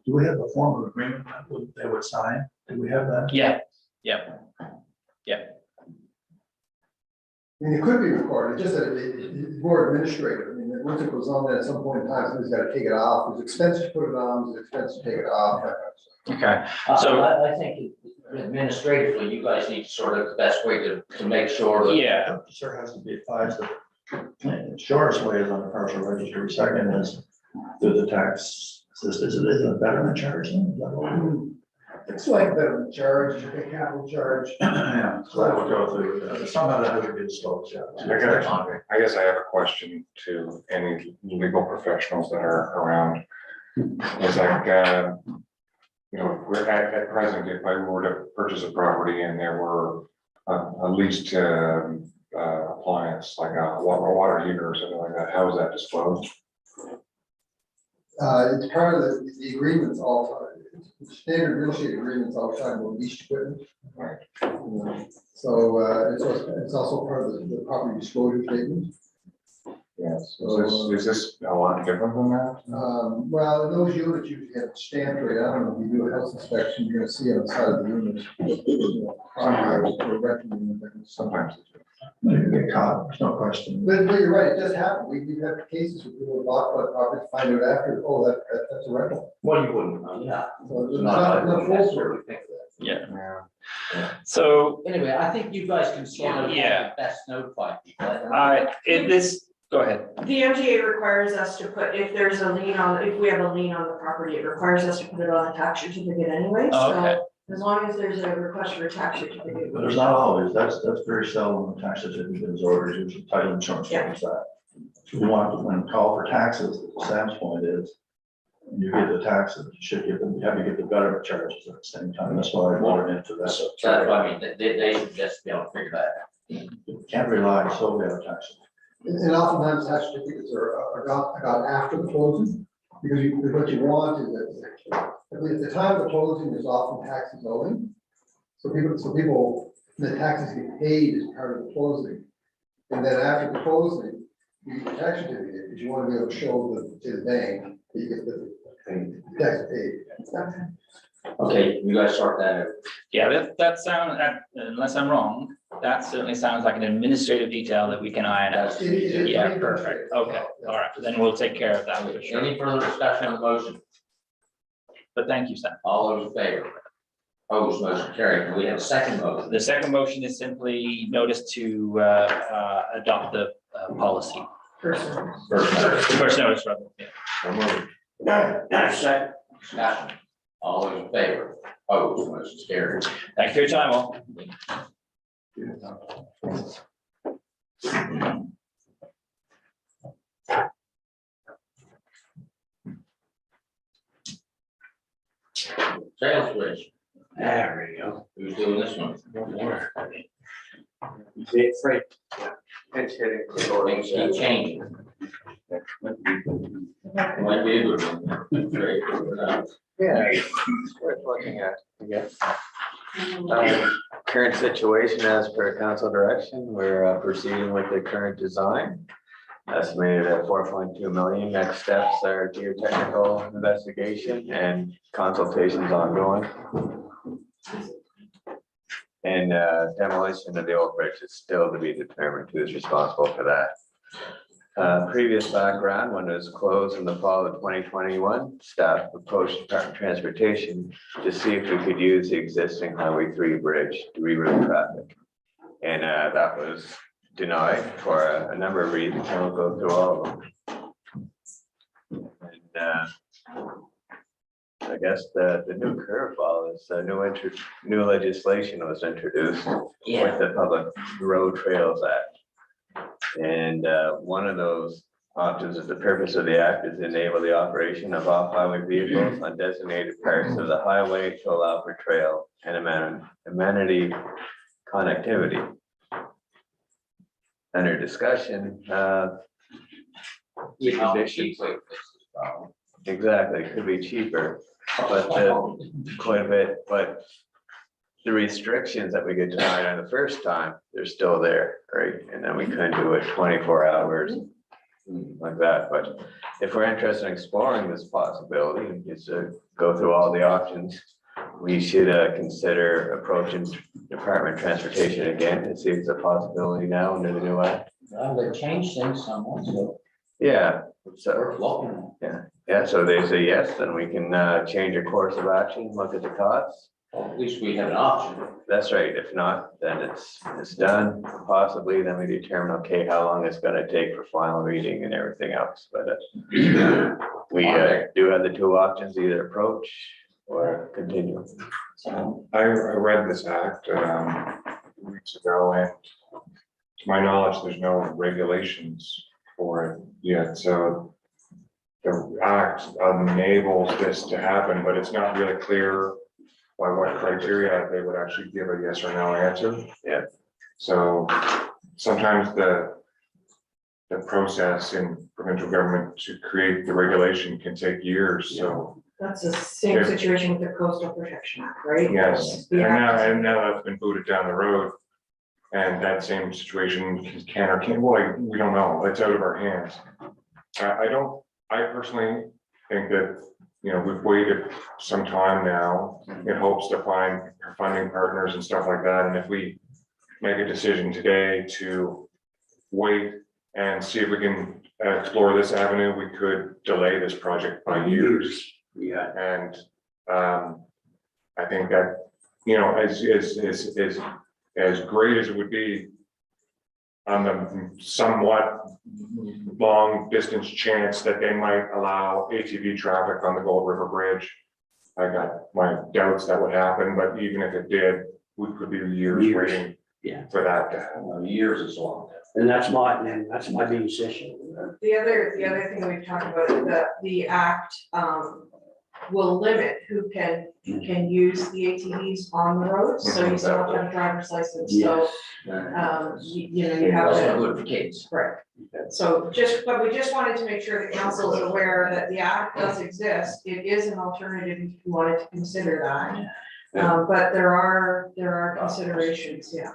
Do we have a form of agreement that they would sign? Do we have that? yeah, I mean, it could be recorded, just that it's more administrative. I mean, once it goes on there at some point in time, somebody's gotta take it off. There's expense to put it on, there's expense to take it off. That kind of stuff. okay. So- I think administratively, you guys need to sort of the best way to make sure that. Yeah, Sure has to be advised that the shortest way is on the partial registry. Second is through the tax system. Is it a betterment charge? Then? Is that what It's like the charge, a capital charge. Yeah, so that would go through, somehow that has to be disclosed, yeah. I guess I have a question to any legal professionals that are around. It's like, we're at present, if I were to purchase a property and there were a leased appliance, like a water heater or something like that, how is that disclosed? It's part of the agreements all, standard real estate agreements all the time with leased equipment. Right. So, it's also part of the property disclosure statement. Yes. Is this a lot different than that? Well, in those units usually have stamped rate. I don't know, if you do a house inspection, you're gonna see on the side of the unit. Sometimes. You get caught, there's no question. But you're right, it does happen. We've had cases where people bought the property, find out after, oh, that's a rental. Well, you wouldn't know, yeah. So It's it's not not like full that's story. where we think that. yeah. Yeah. So, Anyway, I think you guys can sort of Yeah. best notify people. go ahead. The MGA requires us to put, if there's a lien on, if we have a lien on the property, it requires us to put it on a tax certificate anyway, Okay. so. As long as there's a request for a tax certificate. But there's not always, that's very seldom the tax certificate is ordered, usually title insurance covers that. So you want, when you call for taxes, Sam's point is, when you get the taxes, you should get them, you have to get the betterment charges at the same time, that's why I brought it into That's that. what I mean, they should just be able to figure that out. You can't rely solely on taxes. And oftentimes tax certificates are got after the closing, because what you want is that, at the time of the closing, there's often taxes owing. So people, the taxes get paid as part of the closing. And then after the closing, you get the tax certificate, because you want to be able to show to the bank that you get the tax paid. Okay, you guys sort that out. Yeah, that sounds, unless I'm wrong, that certainly sounds like an administrative detail that we can iron out. It is Yeah, very perfect. frustrating. Okay, all right, then we'll take care of that for sure. Any further discussion on the motion? But thank you, Sam. All those in favor? Opposed, motion carried. Can we have a second motion? The second motion is simply notice to adopt the policy. First notice. First notice, rather. Yeah. So moved. Second discussion. All those in favor? Opposed, motion carried. Thank you for your time, all. Sales bridge. There we go. Who's doing this one? It's right. It's hitting. Things keep changing. Might be a good one. Great. Yeah. Worth looking at, I guess. Current situation as per council direction, we're proceeding with the current design. Estimated at 4.2 million. Next steps are geotechnical investigation and consultations ongoing. And demolition of the old bridge is still to be determined who is responsible for that. Previous background, when it was closed in the fall of 2021, staff approached Department of Transportation to see if we could use the existing Highway 3 bridge to reroute traffic. And that was denied for a number of reasons, and we'll go through all of them. And I guess the new curveball is new legislation was introduced with the Public Road Trails Act. And one of those options is the purpose of the act is to enable the operation of off-highway vehicles on designated parts of the highway to allow for trail and amenity connectivity. Under discussion, exactly, it could be cheaper, but quite a bit, but the restrictions that we get denied on the first time, they're still there, right? And then we couldn't do it 24 hours like that, but if we're interested in exploring this possibility, is to go through all the options, we should consider approaching Department of Transportation again and see if it's a possibility now under the new act. They changed things somewhat, so Yeah, so, we're looking. yeah, so they say yes, then we can change a course of action, look at the costs. Well, at least we have an option. That's right. If not, then it's done. Possibly, then we determine, okay, how long it's gonna take for final reading and everything else, but we do have the two options, either approach or continue. So I read this act weeks ago, and to my knowledge, there's no regulations for it yet, so the act enables this to happen, but it's not really clear by what criteria they would actually give a yes or no answer. Yeah. So sometimes the process in provincial government to create the regulation can take years, so. That's the same situation with the Coastal Protection Act, right? Yes, and now that's been booted down the road. And that same situation can or can't, well, we don't know, it's out of our hands. I personally think that, you know, we've waited some time now in hopes to find funding partners and stuff like that, and if we make a decision today to wait and see if we can explore this avenue, we could delay this project by years. Yeah. And I think that, you know, as great as it would be on the somewhat long distance chance that they might allow ATV traffic on the Gold River Bridge, I got my doubts that would happen, but even if it did, we could be years waiting for that to happen. Years is long. And that's my biggest issue. The other thing we've talked about is that the act, will limit who can use the ATVs on the roads, so you still have to have a driver's license, so. You know, you have also to, good for kids. right, so but we just wanted to make sure the council is aware that the act does exist, it is an alternative if you wanted to consider that. But there are considerations, yeah.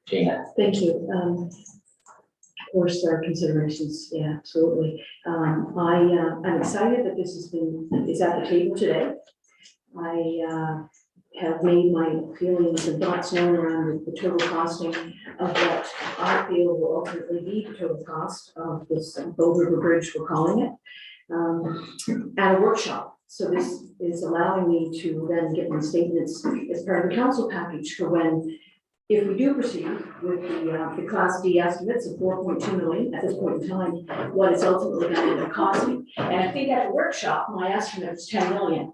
Gina. Thank you. Of course, there are considerations, yeah, absolutely. I'm excited that this is at the table today. I have made my feelings and thoughts known around the total costing of what I feel will ultimately be the total cost of this Gold River Bridge, we're calling it, at a workshop. So this is allowing me to then get my statements as part of the council package for when, if we do proceed with the Class D estimates of 4.2 million at this point in time, what it's ultimately going to end up costing. And I think at the workshop, my estimate was 10 million.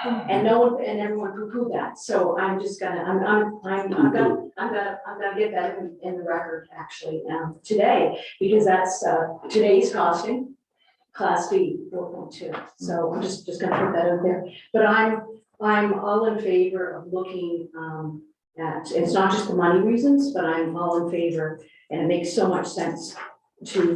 And no one, and everyone poo-pooed that. So I'm just gonna, I'm gonna get that in the record actually today, because that's today's costing, Class D 4.2. So I'm just gonna put that out there. But I'm all in favor of looking it's not just the money reasons, but I'm all in favor, and it makes so much sense to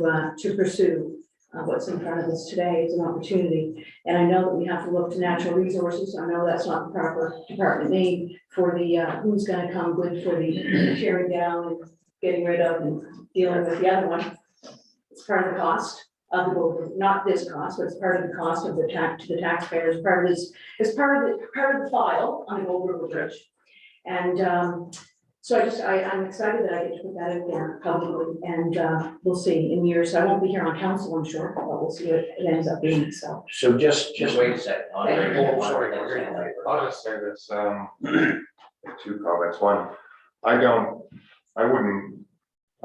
pursue what's in front of us today is an opportunity. And I know that we have to look to natural resources. I know that's not the proper department name for the, who's gonna come good for the tearing down and getting rid of and dealing with the other one. It's part of the cost of the Gold, not this cost, but it's part of the cost of the tax to the taxpayers, part of this, it's part of the file on the Gold River Bridge. And so I'm excited that I get to put that in there publicly, and we'll see in years. I won't be here on council, I'm sure, but we'll see what it ends up being, so. So just Wait a second. Oh, sorry. I'll just say this, two comments. One, I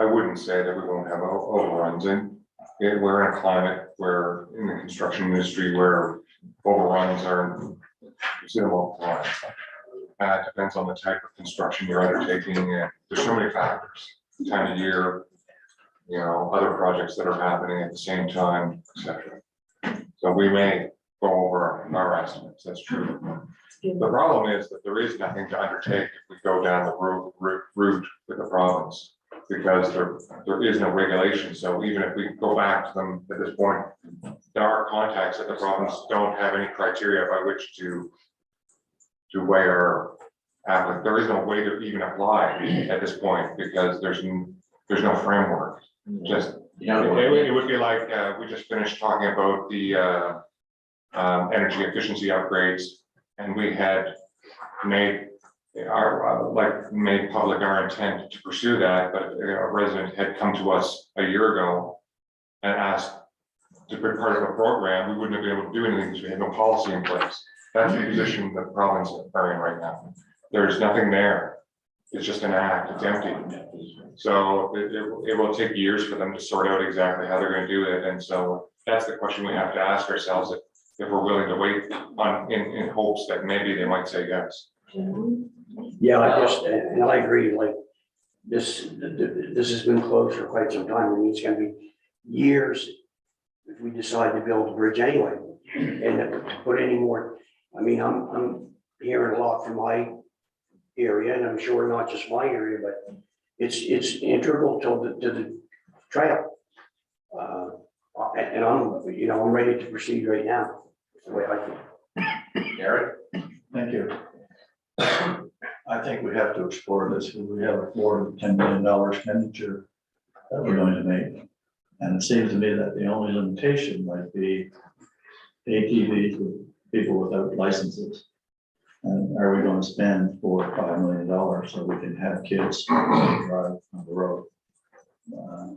wouldn't say that we won't have overruns we're in a climate where in the construction industry where overruns are considerable. It depends on the type of construction you're undertaking, and there's so many factors, time of year, other projects that are happening at the same time, etc. So we may go over our estimates, that's true. The problem is that there is nothing to undertake if we go down the route with the province, because there is no regulation. So even if we go back to them at this point, there are contacts that the province don't have any criteria by which to weigh our applicant. There is no way to even apply at this point because there's no framework. Just, it would be like, we just finished talking about the energy efficiency upgrades, and we had made made public our intent to pursue that, but a resident had come to us a year ago and asked to be part of a program. We wouldn't have been able to do anything because we had no policy in place. That's the position that the province are in right now. There's nothing there. It's just an act, it's empty. So it will take years for them to sort out exactly how they're going to do it. And so that's the question we have to ask ourselves, if we're willing to wait in hopes that maybe they might say yes. Yeah, and I agree, like, this has been closed for quite some time. I mean, it's gonna be years if we decide to build a bridge anyway. And to put any more, I mean, I'm hearing a lot from my area, and I'm sure not just my area, but it's integral to the trail. And I'm ready to proceed right now, the way I feel. Eric? Thank you. I think we have to explore this, because we have a more than $10 million expenditure that we're going to make. And it seems to me that the only limitation might be ATVs with people without licenses. And are we going to spend $4 or $5 million so we can have kids drive on the road? Or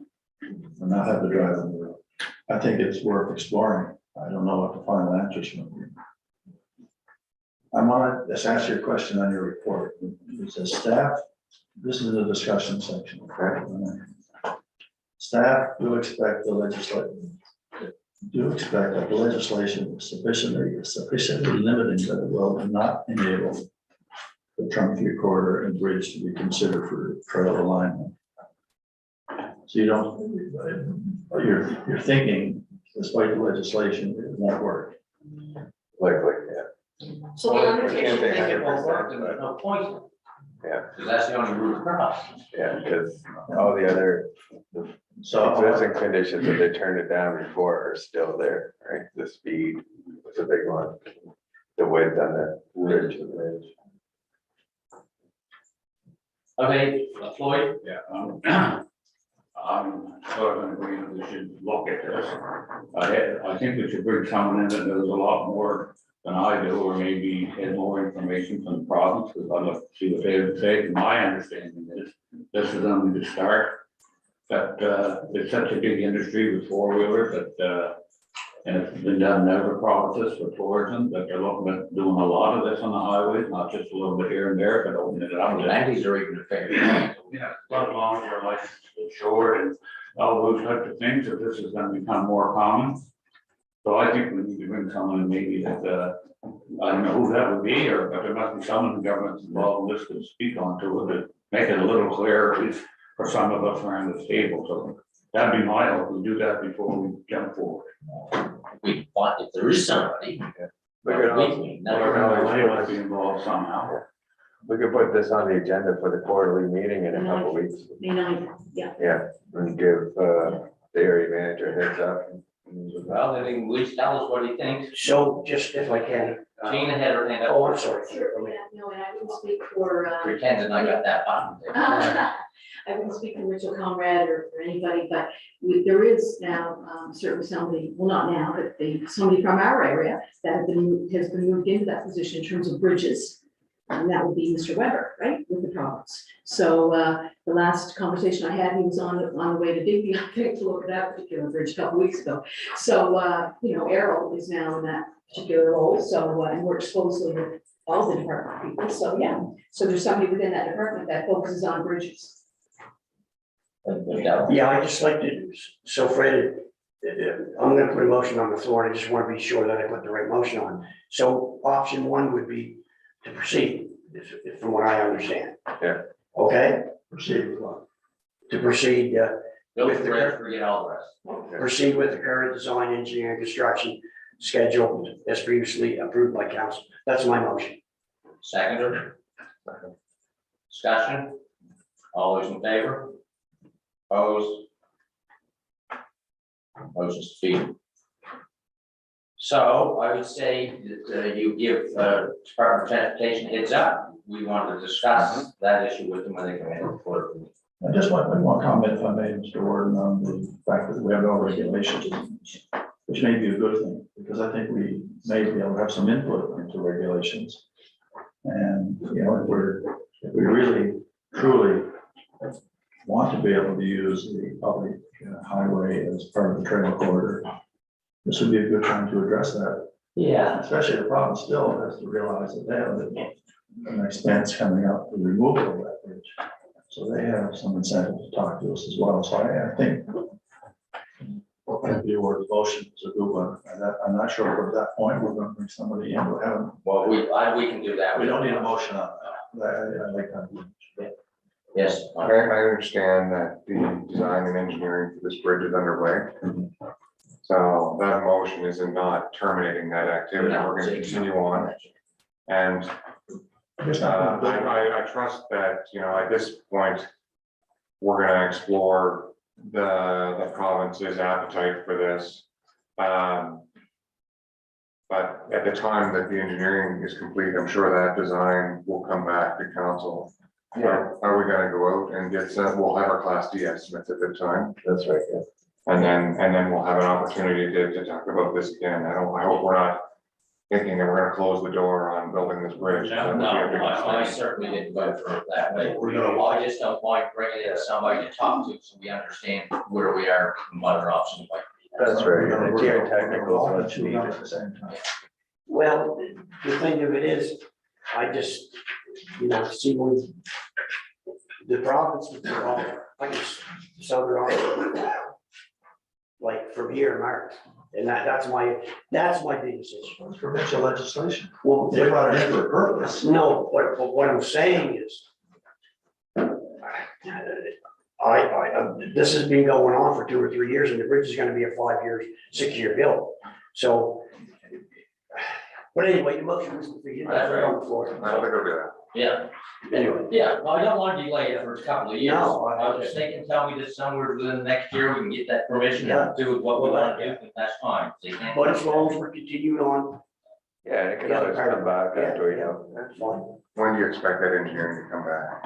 not have to drive on the road. I think it's worth exploring. I don't know what the final answer is going to be. I want to just ask you a question on your report. It says staff, this is the discussion section, correct? Staff do expect the legislation is sufficiently limiting that it will not enable the trunk recorder and bridge to be considered for trail alignment. So you don't, you're thinking, despite the legislation, it won't work. Likely, yeah. So the Well, undertaking, they think have it won't work, 100%, and there's no point. Yeah, Because that's the only route across. yeah, because all the other So existing conditions that they turned it down before are still there, right? The speed was a big one. The width on the ridge of the ridge. Okay, Floyd? Yeah, I'm sort of in agreement, we should look at this. I think we should bring someone in that knows a lot more than I do, or maybe has more information from the province, because I'd like to see what they would say. My understanding is, this is only the start. That it's such a big industry with four-wheelers that, and it's been done in other provinces for tourism, that they're looking at doing a lot of this on the highways, not just a little bit here and there, but opening it up. Landy's are even a fair. Yeah, a lot longer, like short and all those types of things, if this is gonna become more common. So I think we need to bring someone maybe that, I don't know who that would be, but there must be someone in government involved in this to speak on to it, to make it a little clearer, at least for some of us around the table. So that'd be my hope, we do that before we jump forward. We want, if there is somebody. We could also- They might be involved somehow. We could put this on the agenda for the quarterly meeting in a couple weeks. May not, yeah. Yeah, and give the area manager a heads up. Well, then he can at least tell us what he thinks. So just if I can. Tina had her hand up. Oh, I'm sorry. Sure, yeah, no, and I wouldn't speak for, Pretending I got that button there. I wouldn't speak for Mitchell Conrad or anybody, but there is now certainly somebody, well, not now, but somebody from our area that has been moved into that position in terms of bridges. And that would be Mr. Weber, right, with the province. So the last conversation I had, he was on the way to Digby, I think, to look at that particular bridge a couple weeks ago. So, you know, Errol is now in that particular role, so, and works closely with all the department people. So, yeah, so there's somebody within that department that focuses on bridges. Yeah, I just like to, so Fred, I'm gonna put a motion on the floor, and I just wanna be sure that I put the right motion on. So option one would be to proceed, from what I understand. Yeah. Okay, Proceed with what? to proceed, Build the bridge, forget all the rest. proceed with the current design, engineering, construction schedule as previously approved by council. That's my motion. Seconder. Discussion. All those in favor? Opposed? Motion's defeated. So I would say that you give Department of Transportation a heads up. We want to discuss that issue with them when they come in for. I just want one more comment, if I may, Mr. Warden, on the fact that we have no regulations, which may be a good thing, because I think we may be able to have some input into regulations. And, you know, if we really truly want to be able to use the public highway as part of the trail corridor, this would be a good time to address that. Yeah. Especially the province still has to realize that they have an expense coming up for removal of that bridge. So they have some incentive to talk to us as well. So I think the word motion is a good one. And I'm not sure if at that point we're going to bring somebody in. We haven't. Well, we can do that. We don't need a motion on that. I like that. Yes. I understand that the design and engineering for this bridge is underway. So that motion is not terminating that activity. We're going to continue on. And I trust that, you know, at this point, we're gonna explore the province's appetite for this. But at the time that the engineering is complete, I'm sure that design will come back to council. Are we gonna go out and get some, we'll have our class D estimates at the time. That's right, yeah. And then we'll have an opportunity to talk about this again. I hope we're not thinking that we're gonna close the door on building this bridge. No, I certainly didn't vote for it that way. I just don't mind bringing in somebody to talk to, so we understand where we are and what our options might be. That's right. We're The gonna geotechnical all is what's chew up needed. at the same time. Well, the thing of it is, I just, you know, see when the province would be all, like it's southern Ireland, like from here, Mark, and that's my biggest issue. It's provincial legislation. Well, They brought it in for a purpose. no, but what I'm saying is, this has been going on for 2 or 3 years, and the bridge is gonna be a 5-year, 6-year build. So, but anyway, the motion was defeated. That's right on the floor. I don't think it'll be that. Yeah, Anyway, yeah, well, I don't want to delay it for a couple of years. No, I was just thinking, tell me that somewhere within the next year, we can get that permission to do what we want to do, that's fine. So you can't- but as long as we're continuing on, Yeah, it can always come back after, you know. that's fine. When do you expect that engineering to come back?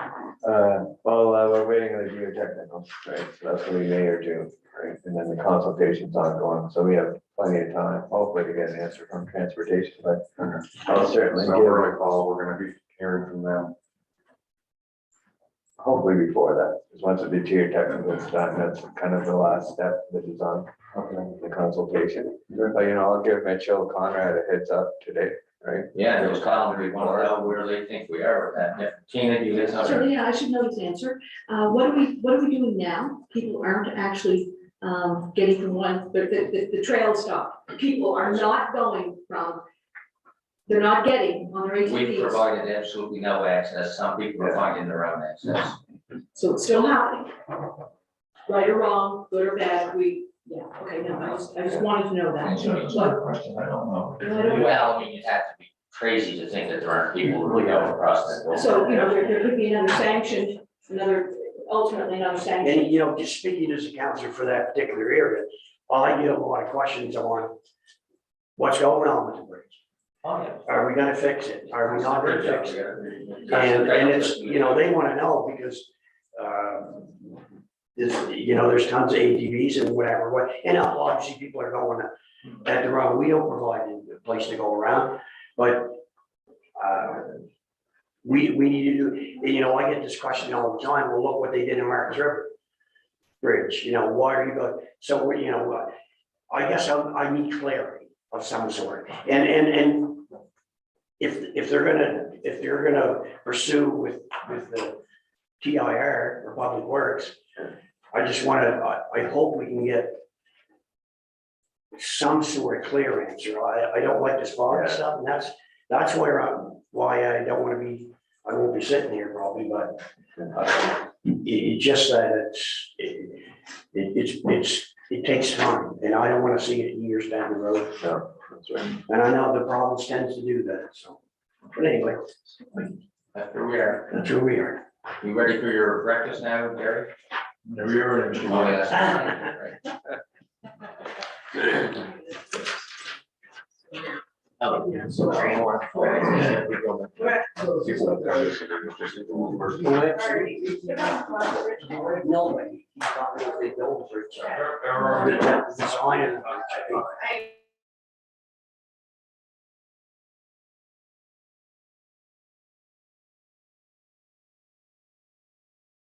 We're waiting on the geotechnical, right? So that's gonna be May or June, right? And then the consultation's ongoing, so we have plenty of time, hopefully to get an answer from transportation, but I'll certainly So give, early fall, we're gonna be hearing from them. hopefully before that, because once the geotechnical is done, that's kind of the last step of the design, the consultation. But, you know, I'll give Mitchell Conrad a heads up today, right? Yeah, just call them, we want to know where they think we are with that. Tina, do you have So, something? yeah, I should know this answer. What are we doing now? People aren't actually getting from one, the trail stop. People are not going from, they're not getting on their We've ATVs. provided absolutely no access, some people are finding their own access. So it's still happening. Right or wrong, good or bad, yeah, okay, no, I just wanted to know that. It's not a question. I don't know. Well, I mean, you'd have to be crazy to think that there aren't people who really go across that. road. So, you know, there could be another sanction, ultimately another sanction. And, you know, just speaking as a counselor for that particular area, I get a lot of questions on what's going on with the bridge. Oh, yeah. Are we gonna fix it? Are we not gonna fix it? And it's, you know, they wanna know because, there's tons of ATVs and whatever, and obviously people are going at the wrong, we don't provide a place to go around, but, we need to do, I get this question all the time, well, look what they did in Marcus River Bridge, why are you going, so, I guess I need clarity of some sort, and if they're gonna pursue with the TIR or Public Works, I just I hope we can get some sort of clear answer. I don't like this fog stuff, and that's why I don't wanna be, I won't be sitting here probably, but it's just that it takes time, and I don't wanna see it years down the road. No, that's right. And I know the province tends to do that, so, but anyway, That's where we are. that's who we are. You ready for your breakfast now, Gary? Whenever you're ready. Oh, yes. Oh, yeah. So, any more? No way. Design it.